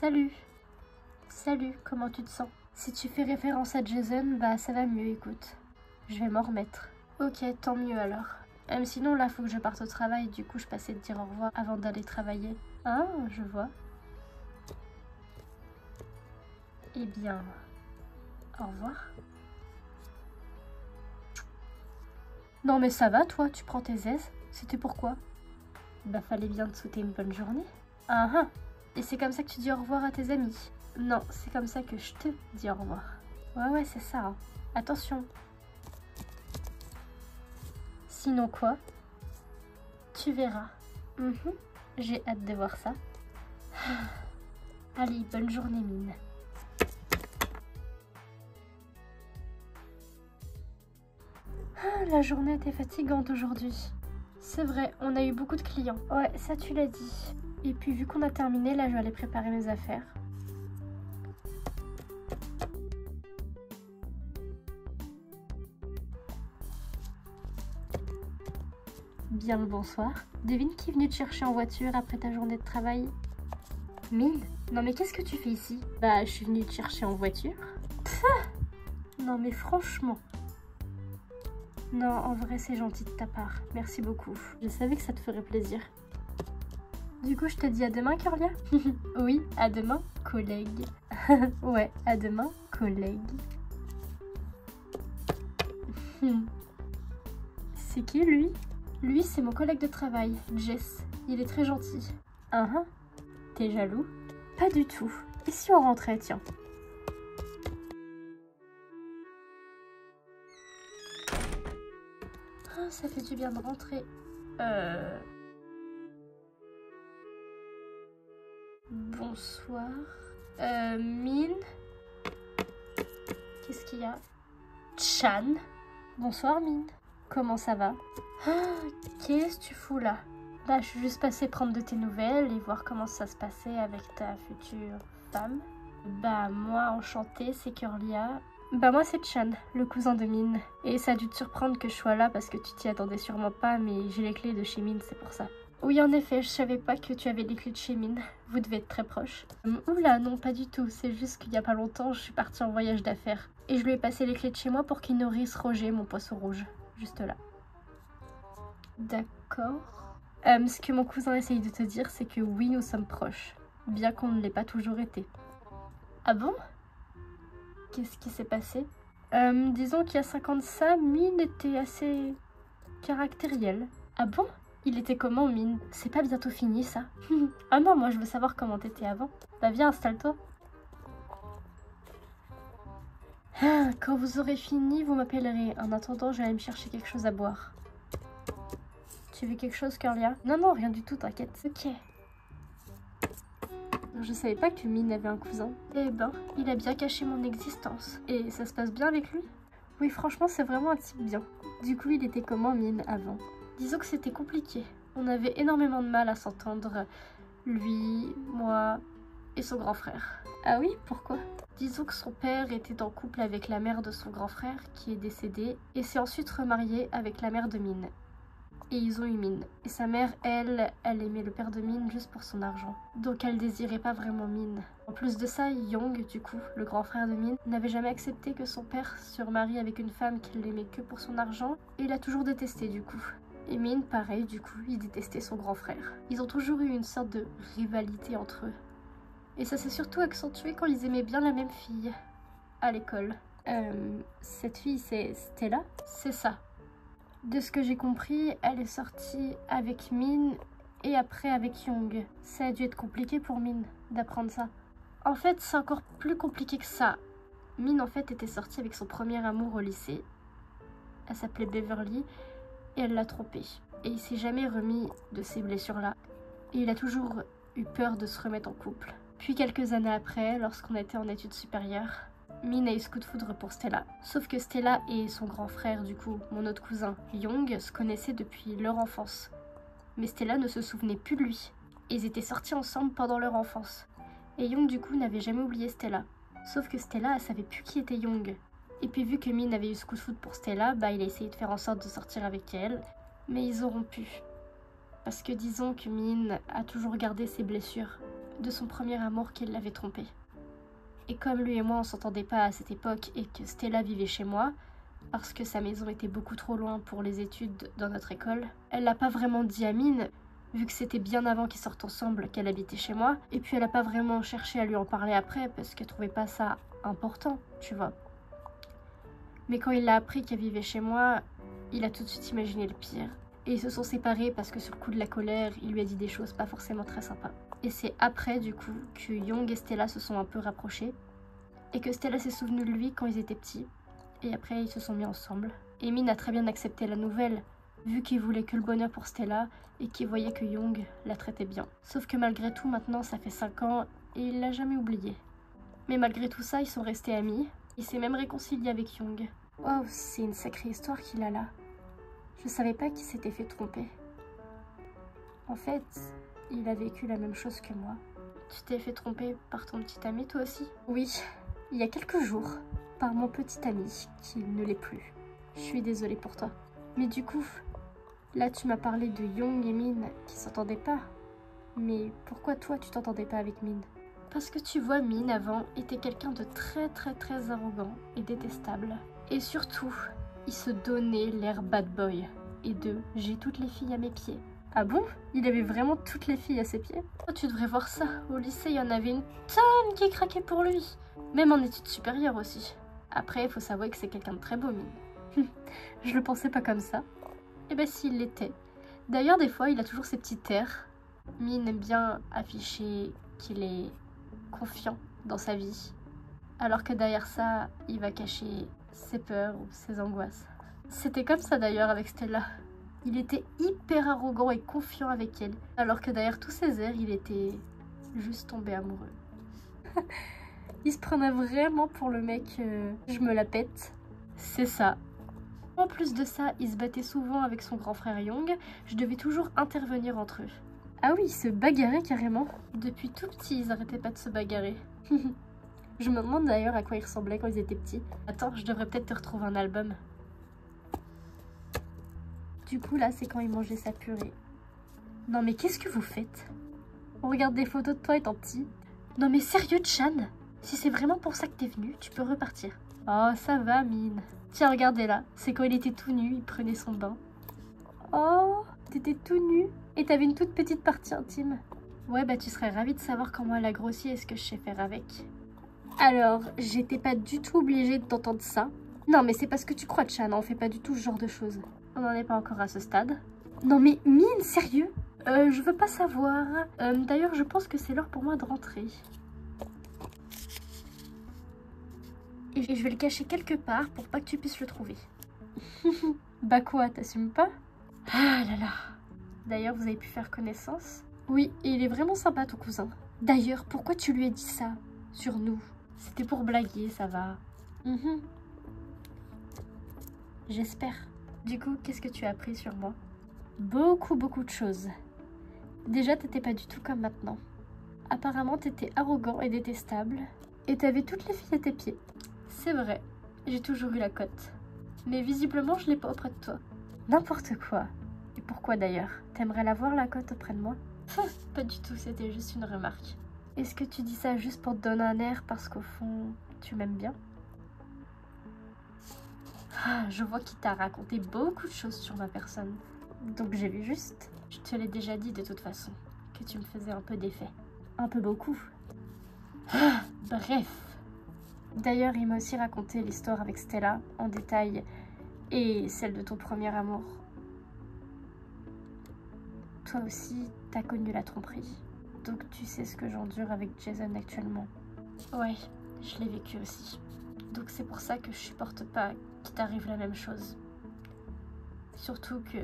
Salut. Salut, comment tu te sens? Si tu fais référence à Jason, bah ça va mieux, écoute. Je vais m'en remettre. Ok, tant mieux alors. Sinon là, faut que je parte au travail, du coup je passais te dire au revoir avant d'aller travailler. Ah, je vois. Eh bien, au revoir. Non mais ça va, toi, tu prends tes aises? C'était pourquoi? Bah fallait bien te souhaiter une bonne journée. Ah ah. Et c'est comme ça que tu dis au revoir à tes amis? Non, c'est comme ça que je te dis au revoir. Ouais, c'est ça. Hein. Attention. Sinon quoi? Tu verras. J'ai hâte de voir ça. Allez, bonne journée, Mine. La journée était fatigante aujourd'hui. C'est vrai, on a eu beaucoup de clients. Ouais, ça tu l'as dit. Et puis vu qu'on a terminé, là je vais aller préparer mes affaires. Bien le bonsoir. Devine qui est venu te chercher en voiture après ta journée de travail? Mine? Non mais qu'est-ce que tu fais ici? Bah je suis venue te chercher en voiture. Pfff! Non mais franchement. Non, en vrai c'est gentil de ta part. Merci beaucoup. Je savais que ça te ferait plaisir. Du coup je te dis à demain, Curlia? Oui, à demain, collègue. Ouais, à demain, collègue. C'est qui lui? Lui, c'est mon collègue de travail, Jess. Il est très gentil. T'es jaloux? Pas du tout. Et si on rentrait, tiens? Ah, ça fait du bien de rentrer. Bonsoir. Mine? Qu'est-ce qu'il y a? Chan? Bonsoir, Mine. Comment ça va? Qu'est-ce que tu fous là? Bah, je suis juste passée prendre de tes nouvelles et voir comment ça se passait avec ta future femme. Bah, moi, enchantée, c'est Curlia. Bah, moi, c'est Chan, le cousin de Mine. Et ça a dû te surprendre que je sois là parce que tu t'y attendais sûrement pas, mais j'ai les clés de chez Mine, c'est pour ça. Oui, en effet, je savais pas que tu avais les clés de chez Mine. Vous devez être très proches. Oula, non, pas du tout. C'est juste qu'il y a pas longtemps, je suis partie en voyage d'affaires. Et je lui ai passé les clés de chez moi pour qu'il nourrisse Roger, mon poisson rouge. Juste là. D'accord. Ce que mon cousin essaye de te dire, c'est que oui, nous sommes proches. Bien qu'on ne l'ait pas toujours été. Ah bon? Qu'est-ce qui s'est passé? Disons qu'il y a 5 ans de ça, Mine était assez caractériel. Ah bon? Il était comment, Mine? C'est pas bientôt fini, ça? Ah non, moi je veux savoir comment t'étais avant. Bah viens, installe-toi. Ah, quand vous aurez fini, vous m'appellerez. En attendant, je vais aller me chercher quelque chose à boire. Tu veux quelque chose, Curlia? Non, rien du tout, t'inquiète. Ok. Je savais pas que Mine avait un cousin. Eh ben, il a bien caché mon existence. Et ça se passe bien avec lui? Oui, franchement, c'est vraiment un type bien. Du coup, il était comment, Mine, avant? Disons que c'était compliqué. On avait énormément de mal à s'entendre. Lui, moi et son grand frère. Ah oui? Pourquoi? Disons que son père était en couple avec la mère de son grand frère, qui est décédée, et s'est ensuite remarié avec la mère de Mine. Et ils ont eu Mine. Et sa mère, elle aimait le père de Mine juste pour son argent. Donc elle désirait pas vraiment Mine. En plus de ça, Young, du coup, le grand frère de Mine, n'avait jamais accepté que son père se remarie avec une femme qu'il aimait que pour son argent. Et il a toujours détesté, du coup. Et Mine, pareil, du coup, il détestait son grand frère. Ils ont toujours eu une sorte de rivalité entre eux. Et ça s'est surtout accentué quand ils aimaient bien la même fille. À l'école. Cette fille, c'est Stella? C'est ça. De ce que j'ai compris, elle est sortie avec Mine et après avec Young. Ça a dû être compliqué pour Mine d'apprendre ça. En fait, c'est encore plus compliqué que ça. Mine, en fait, était sortie avec son premier amour au lycée. Elle s'appelait Beverly et elle l'a trompé. Et il s'est jamais remis de ces blessures-là. Et il a toujours eu peur de se remettre en couple. Puis quelques années après, lorsqu'on était en études supérieures, Mine a eu ce coup de foudre pour Stella. Sauf que Stella et son grand frère, du coup, mon autre cousin, Young, se connaissaient depuis leur enfance. Mais Stella ne se souvenait plus de lui. Et ils étaient sortis ensemble pendant leur enfance. Et Young, du coup, n'avait jamais oublié Stella. Sauf que Stella, elle savait plus qui était Young. Et puis vu que Mine avait eu ce coup de foudre pour Stella, bah il a essayé de faire en sorte de sortir avec elle. Mais ils ont rompu. Parce que disons que Mine a toujours gardé ses blessures. de son premier amour qui l'avait trompée. Et comme lui et moi on s'entendait pas à cette époque et que Stella vivait chez moi, parce que sa maison était beaucoup trop loin pour les études dans notre école, elle l'a pas vraiment dit à Min, vu que c'était bien avant qu'ils sortent ensemble qu'elle habitait chez moi, et puis elle a pas vraiment cherché à lui en parler après parce qu'elle trouvait pas ça important, tu vois. Mais quand il l'a appris qu'elle vivait chez moi, il a tout de suite imaginé le pire. Et ils se sont séparés parce que sur le coup de la colère, il lui a dit des choses pas forcément très sympas. Et c'est après, du coup, que Young et Stella se sont un peu rapprochés. Et que Stella s'est souvenue de lui quand ils étaient petits. Et après, ils se sont mis ensemble. Et Min a très bien accepté la nouvelle, vu qu'il voulait que le bonheur pour Stella et qu'il voyait que Young la traitait bien. Sauf que malgré tout, maintenant, ça fait 5 ans et il l'a jamais oublié. Mais malgré tout ça, ils sont restés amis. Il s'est même réconcilié avec Young. Waouh, c'est une sacrée histoire qu'il a là. Je savais pas qu'il s'était fait tromper. En fait, il a vécu la même chose que moi. Tu t'es fait tromper par ton petit ami toi aussi? Oui, il y a quelques jours, par mon petit ami, qui ne l'est plus. Je suis désolée pour toi. Mais du coup, là tu m'as parlé de Young et Min qui s'entendaient pas. Mais pourquoi toi tu t'entendais pas avec Min? Parce que tu vois, Min avant était quelqu'un de très arrogant et détestable. Et surtout, il se donnait l'air bad boy. Et de « j'ai toutes les filles à mes pieds ». Ah bon? Il avait vraiment toutes les filles à ses pieds? Oh, tu devrais voir ça. Au lycée, il y en avait une tonne qui craquait pour lui. Même en études supérieures aussi. Après, il faut savoir que c'est quelqu'un de très beau, Min. Je le pensais pas comme ça. Eh ben si, il l'était. D'ailleurs, des fois, il a toujours ses petits airs. Min aime bien afficher qu'il est confiant dans sa vie. Alors que derrière ça, il va cacher ses peurs ou ses angoisses. C'était comme ça d'ailleurs avec Stella. Il était hyper arrogant et confiant avec elle, alors que derrière tous ses airs, il était juste tombé amoureux. Il se prenait vraiment pour le mec je me la pète. C'est ça. En plus de ça, il se battait souvent avec son grand frère Young. Je devais toujours intervenir entre eux. Ah oui, ils se bagarraient carrément. Depuis tout petit, ils arrêtaient pas de se bagarrer. Je me demande d'ailleurs à quoi ils ressemblaient quand ils étaient petits. Attends, je devrais peut-être te retrouver un album. Du coup, là, c'est quand il mangeait sa purée. Non, mais qu'est-ce que vous faites? On regarde des photos de toi étant petit. Non, mais sérieux, Chan? Si c'est vraiment pour ça que t'es venu, tu peux repartir. Oh, ça va, Min. Tiens, regardez là. C'est quand il était tout nu, il prenait son bain. Oh, t'étais tout nu et t'avais une toute petite partie intime. Ouais, bah tu serais ravie de savoir comment elle a grossi et ce que je sais faire avec. Alors, j'étais pas du tout obligée de t'entendre ça. Non, mais c'est parce que tu crois, Chan, on fait pas du tout ce genre de choses. On n'en est pas encore à ce stade. Non mais Min, sérieux? Je veux pas savoir. D'ailleurs, je pense que c'est l'heure pour moi de rentrer. Et je vais le cacher quelque part pour pas que tu puisses le trouver. Bah quoi, t'assumes pas? Ah là là. D'ailleurs, vous avez pu faire connaissance? Oui, et il est vraiment sympa ton cousin. D'ailleurs, pourquoi tu lui as dit ça? Sur nous? C'était pour blaguer, ça va. J'espère. Du coup, qu'est-ce que tu as appris sur moi? Beaucoup de choses. Déjà, t'étais pas du tout comme maintenant. Apparemment, t'étais arrogant et détestable. Et t'avais toutes les filles à tes pieds. C'est vrai, j'ai toujours eu la cote. Mais visiblement, je l'ai pas auprès de toi. N'importe quoi. Et pourquoi d'ailleurs? T'aimerais la voir la cote auprès de moi? Pas du tout, c'était juste une remarque. Est-ce que tu dis ça juste pour te donner un air parce qu'au fond, tu m'aimes bien? Ah, je vois qu'il t'a raconté beaucoup de choses sur ma personne. Donc j'ai vu juste. Je te l'ai déjà dit de toute façon, que tu me faisais un peu d'effet. Un peu beaucoup. Ah, bref. D'ailleurs, il m'a aussi raconté l'histoire avec Stella en détail et celle de ton premier amour. Toi aussi, t'as connu la tromperie. Donc tu sais ce que j'endure avec Jason actuellement. Ouais, je l'ai vécu aussi. Donc c'est pour ça que je supporte pas qu'il t'arrive la même chose. Surtout que...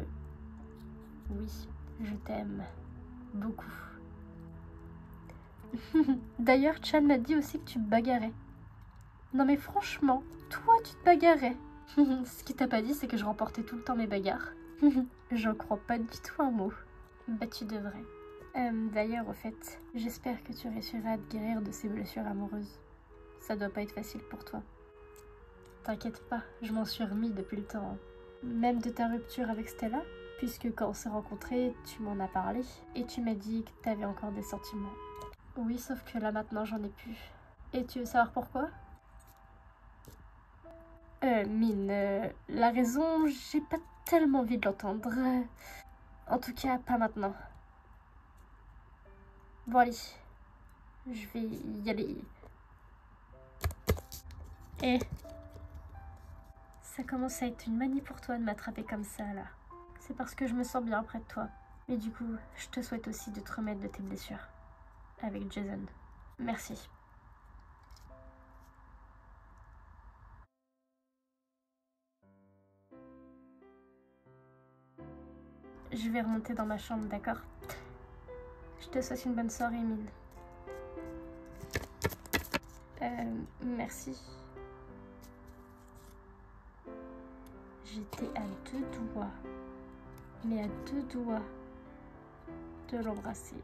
oui, je t'aime beaucoup. D'ailleurs, Chan m'a dit aussi que tu te bagarrais. Non mais franchement, toi tu te bagarrais. Ce qu'il t'a pas dit, c'est que je remportais tout le temps mes bagarres. J'en crois pas du tout un mot. Bah tu devrais. D'ailleurs, au fait, j'espère que tu réussiras à te guérir de ces blessures amoureuses. Ça doit pas être facile pour toi. T'inquiète pas, je m'en suis remis depuis le temps. Même de ta rupture avec Stella, puisque quand on s'est rencontrés, tu m'en as parlé et tu m'as dit que t'avais encore des sentiments. Oui, sauf que là maintenant j'en ai plus. Et tu veux savoir pourquoi? Mine, la raison, j'ai pas tellement envie de l'entendre. En tout cas, pas maintenant. Bon allez, je vais y aller. Et ça commence à être une manie pour toi de m'attraper comme ça là. C'est parce que je me sens bien près de toi. Mais du coup, je te souhaite aussi de te remettre de tes blessures. Avec Jason. Merci. Je vais remonter dans ma chambre, d'accord? Je te souhaite une bonne soirée, Mine. Merci. J'étais à 2 doigts, mais à 2 doigts de l'embrasser.